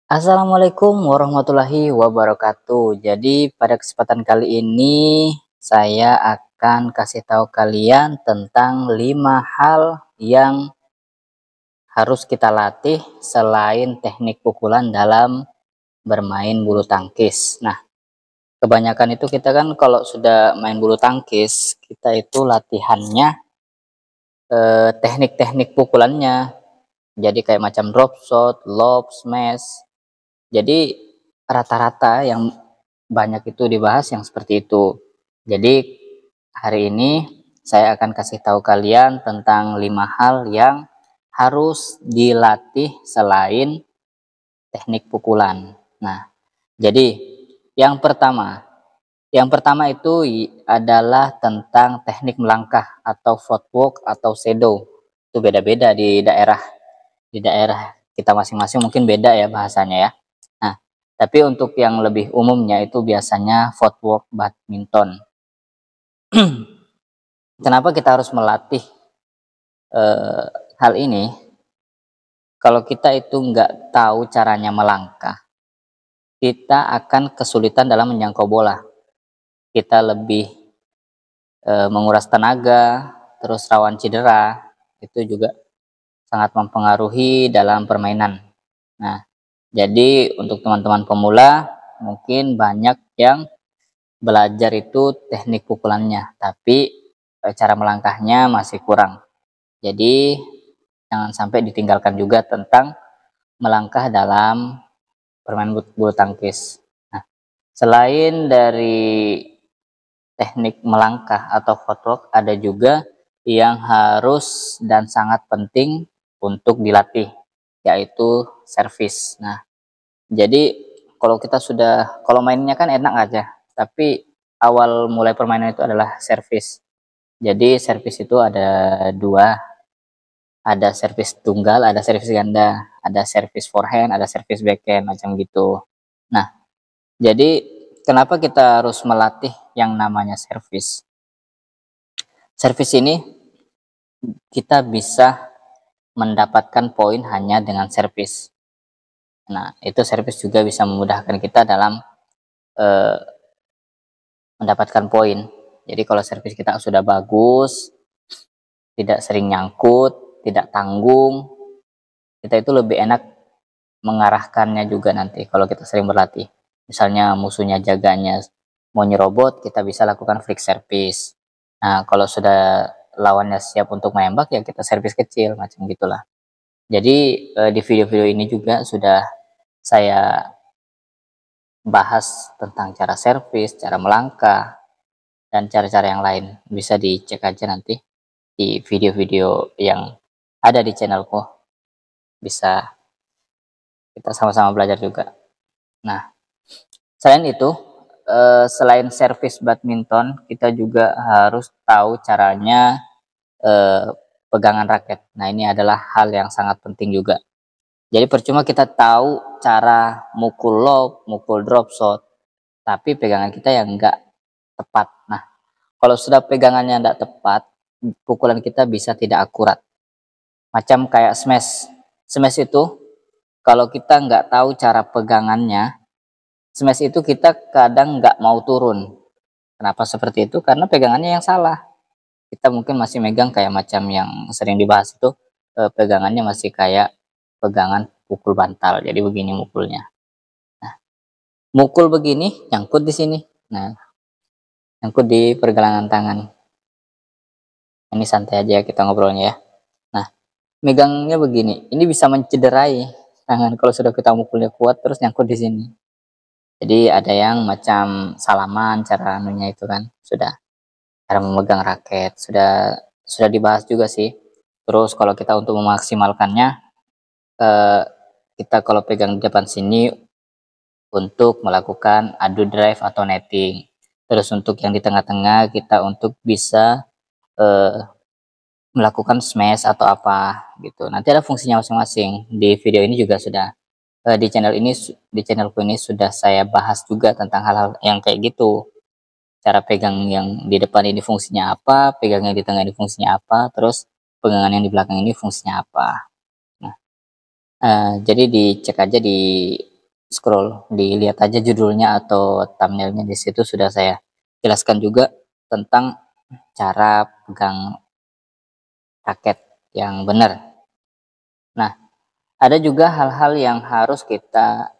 Assalamualaikum warahmatullahi wabarakatuh. Jadi pada kesempatan kali ini saya akan kasih tahu kalian tentang 5 hal yang harus kita latih selain teknik pukulan dalam bermain bulu tangkis. Nah, kebanyakan itu kita kan kalau sudah main bulu tangkis, kita itu latihannya teknik-teknik pukulannya. Jadi kayak macam drop shot, lob, smash. Jadi rata-rata yang banyak itu dibahas yang seperti itu. Jadi hari ini saya akan kasih tahu kalian tentang 5 hal yang harus dilatih selain teknik pukulan. Nah, jadi yang pertama itu adalah tentang teknik melangkah atau footwork atau shadow. Itu beda-beda di daerah kita masing-masing mungkin beda ya bahasanya ya. Nah, tapi untuk yang lebih umumnya itu biasanya footwork badminton. Kenapa kita harus melatih eh, hal ini? Kalau kita itu nggak tahu caranya melangkah, kita akan kesulitan dalam menjangkau bola. Kita lebih menguras tenaga, terus rawan cedera, itu juga sangat mempengaruhi dalam permainan. Nah, jadi untuk teman-teman pemula mungkin banyak yang belajar itu teknik pukulannya, tapi cara melangkahnya masih kurang. Jadi jangan sampai ditinggalkan juga tentang melangkah dalam bermain bulu tangkis. Nah, selain dari teknik melangkah atau footwork, ada juga yang harus dan sangat penting untuk dilatih, yaitu servis. Nah, jadi kalau mainnya kan enak aja, tapi awal mulai permainan itu adalah servis. Jadi servis itu ada dua, ada servis tunggal, ada servis ganda, ada servis forehand, ada servis backhand macam gitu. Nah, jadi kenapa kita harus melatih yang namanya servis? Servis ini kita bisa mendapatkan poin hanya dengan servis. Nah, itu servis juga bisa memudahkan kita dalam eh, mendapatkan poin. Jadi kalau servis kita sudah bagus, tidak sering nyangkut, tidak tanggung, kita itu lebih enak mengarahkannya juga nanti kalau kita sering berlatih. Misalnya musuhnya jaganya mau nyerobot, kita bisa lakukan flick service. Nah, kalau sudah lawannya siap untuk menembak, ya kita servis kecil, macam gitulah. Jadi di video-video ini juga sudah saya bahas tentang cara servis, cara melangkah, dan cara-cara yang lain. Bisa dicek aja nanti di video-video yang ada di channelku. Bisa kita sama-sama belajar juga. Nah, selain itu, selain servis badminton, kita juga harus tahu caranya pegangan raket. Nah, ini adalah hal yang sangat penting juga. Jadi percuma kita tahu cara mukul lob, mukul drop shot, tapi pegangan kita yang enggak tepat. Nah, kalau sudah pegangannya enggak tepat, pukulan kita bisa tidak akurat. Macam kayak smash. Smash itu kalau kita nggak tahu cara pegangannya, smash itu kita kadang nggak mau turun. Kenapa seperti itu? Karena pegangannya yang salah. Kita mungkin masih megang kayak macam yang sering dibahas itu, pegangannya masih kayak pegangan pukul bantal. Jadi begini mukulnya. Nah, mukul begini, nyangkut di sini. Nah, nyangkut di pergelangan tangan. Ini santai aja kita ngobrolnya ya. Nah, megangnya begini. Ini bisa mencederai tangan kalau sudah kita mukulnya kuat terus nyangkut di sini. Jadi ada yang macam salaman cara anunya itu kan, sudah cara memegang raket, sudah dibahas juga sih. Terus kalau kita untuk memaksimalkannya, eh, kita kalau pegang di depan sini untuk melakukan adu drive atau netting. Terus untuk yang di tengah-tengah kita untuk bisa eh, melakukan smash atau apa gitu. Nanti ada fungsinya masing-masing. Di video ini juga sudah di channelku ini sudah saya bahas juga tentang hal-hal yang kayak gitu. Cara pegang yang di depan ini fungsinya apa, pegang yang di tengah ini fungsinya apa, terus pegangan yang di belakang ini fungsinya apa. Nah, jadi dicek aja di scroll, dilihat aja judulnya atau thumbnailnya, di situ sudah saya jelaskan juga tentang cara pegang raket yang benar. Nah, ada juga hal-hal yang harus kita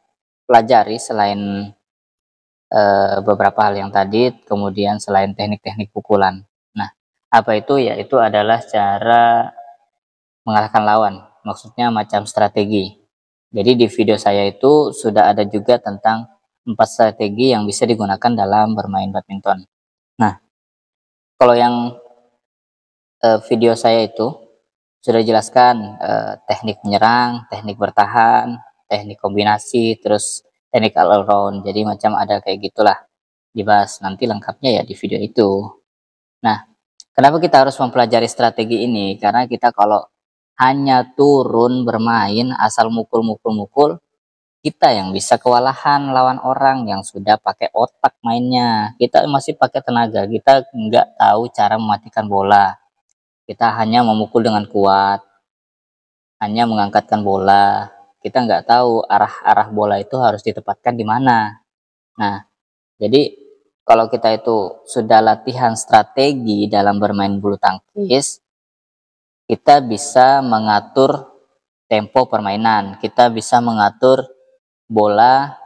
pelajari selain beberapa hal yang tadi, kemudian selain teknik-teknik pukulan. Nah, apa itu? Yaitu adalah cara mengalahkan lawan, maksudnya macam strategi. Jadi di video saya itu sudah ada juga tentang 4 strategi yang bisa digunakan dalam bermain badminton. Nah, kalau yang video saya itu sudah jelaskan teknik menyerang, teknik bertahan, teknik kombinasi, terus teknik all around. Jadi macam ada kayak gitulah dibahas. Nanti lengkapnya ya di video itu. Nah, kenapa kita harus mempelajari strategi ini? Karena kita kalau hanya turun bermain asal mukul-mukul-mukul, kita yang bisa kewalahan lawan orang yang sudah pakai otak mainnya. Kita masih pakai tenaga, kita nggak tahu cara mematikan bola. Kita hanya memukul dengan kuat, hanya mengangkatkan bola. Kita nggak tahu arah-arah bola itu harus ditempatkan di mana. Nah, jadi kalau kita itu sudah latihan strategi dalam bermain bulu tangkis, kita bisa mengatur tempo permainan, kita bisa mengatur bola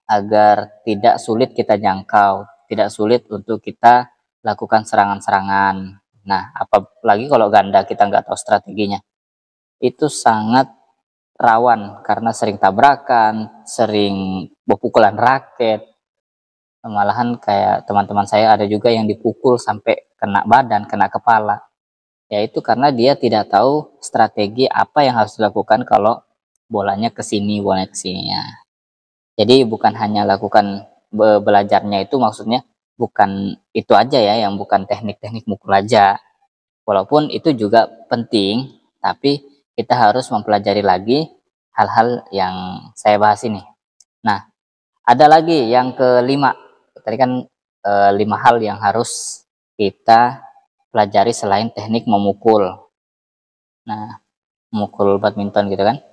agar tidak sulit kita jangkau, tidak sulit untuk kita lakukan serangan-serangan. Nah, apalagi kalau ganda kita nggak tahu strateginya, itu sangat rawan karena sering tabrakan, sering pemukulan raket, malahan kayak teman-teman saya ada juga yang dipukul sampai kena badan, kena kepala. Yaitu karena dia tidak tahu strategi apa yang harus dilakukan kalau bolanya ke sini, bolanya ke sini ya. Jadi bukan hanya lakukan belajarnya itu, maksudnya bukan itu aja ya, yang bukan teknik-teknik mukul aja. Walaupun itu juga penting, tapi kita harus mempelajari lagi hal-hal yang saya bahas ini. Nah, ada lagi yang kelima. Tadi kan 5 hal yang harus kita pelajari selain teknik memukul. Nah, memukul badminton gitu kan.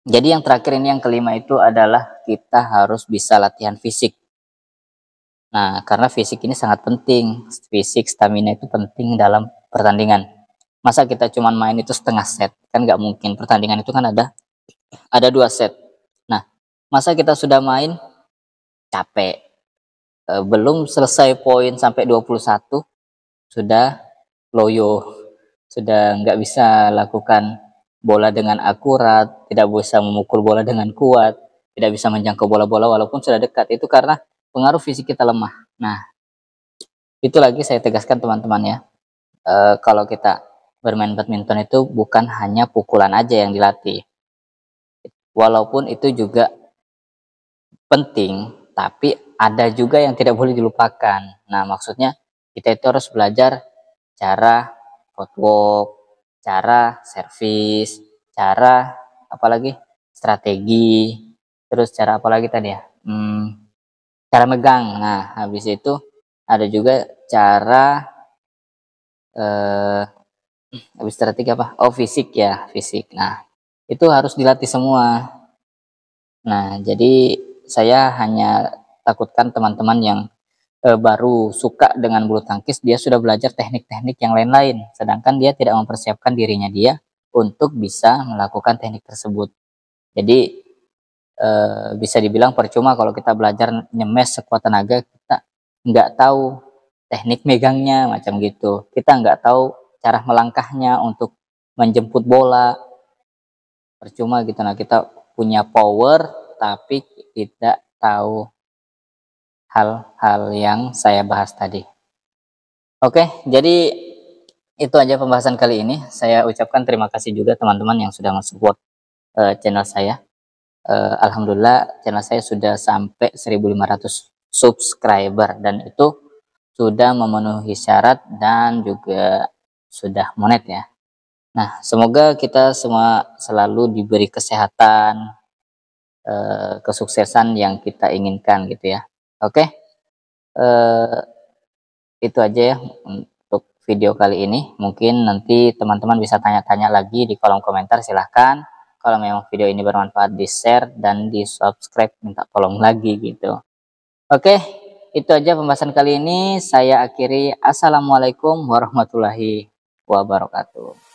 Jadi yang terakhir ini, yang kelima itu adalah kita harus bisa latihan fisik. Nah, karena fisik ini sangat penting. Fisik, stamina itu penting dalam pertandingan. Masa kita cuma main itu setengah set? Kan nggak mungkin. Pertandingan itu kan ada 2 set. Nah, masa kita sudah main capek, belum selesai poin sampai 21 sudah loyo, sudah nggak bisa lakukan bola dengan akurat, tidak bisa memukul bola dengan kuat, tidak bisa menjangkau bola-bola walaupun sudah dekat. Itu karena pengaruh fisik kita lemah. Nah, itu lagi saya tegaskan teman-teman ya, kalau kita bermain badminton itu bukan hanya pukulan aja yang dilatih, walaupun itu juga penting, tapi ada juga yang tidak boleh dilupakan. Nah, maksudnya kita itu harus belajar cara footwork, cara servis, cara apalagi strategi, terus cara apa lagi tadi ya? Cara megang. Nah, habis itu ada juga cara habis strategi apa? Oh, fisik ya, fisik. Nah, itu harus dilatih semua. Nah, jadi saya hanya takutkan teman-teman yang baru suka dengan bulu tangkis, dia sudah belajar teknik-teknik yang lain-lain, sedangkan dia tidak mempersiapkan dirinya dia untuk bisa melakukan teknik tersebut. Jadi bisa dibilang percuma kalau kita belajar nyemes sekuat tenaga, kita nggak tahu teknik megangnya macam gitu, kita nggak tahu cara melangkahnya untuk menjemput bola, percuma gitu. Nah, kita punya power tapi tidak tahu hal-hal yang saya bahas tadi. Oke, jadi itu aja pembahasan kali ini. Saya ucapkan terima kasih juga teman-teman yang sudah mensupport channel saya. Alhamdulillah channel saya sudah sampai 1.500 subscriber dan itu sudah memenuhi syarat dan juga sudah monet ya. Nah, semoga kita semua selalu diberi kesehatan, kesuksesan yang kita inginkan gitu ya. Oke, eh, itu aja ya untuk video kali ini. Mungkin nanti teman-teman bisa tanya-tanya lagi di kolom komentar, silahkan. Kalau memang video ini bermanfaat, di share dan di subscribe, minta tolong lagi gitu. Oke, itu aja pembahasan kali ini, saya akhiri. Assalamualaikum warahmatullahi wabarakatuh.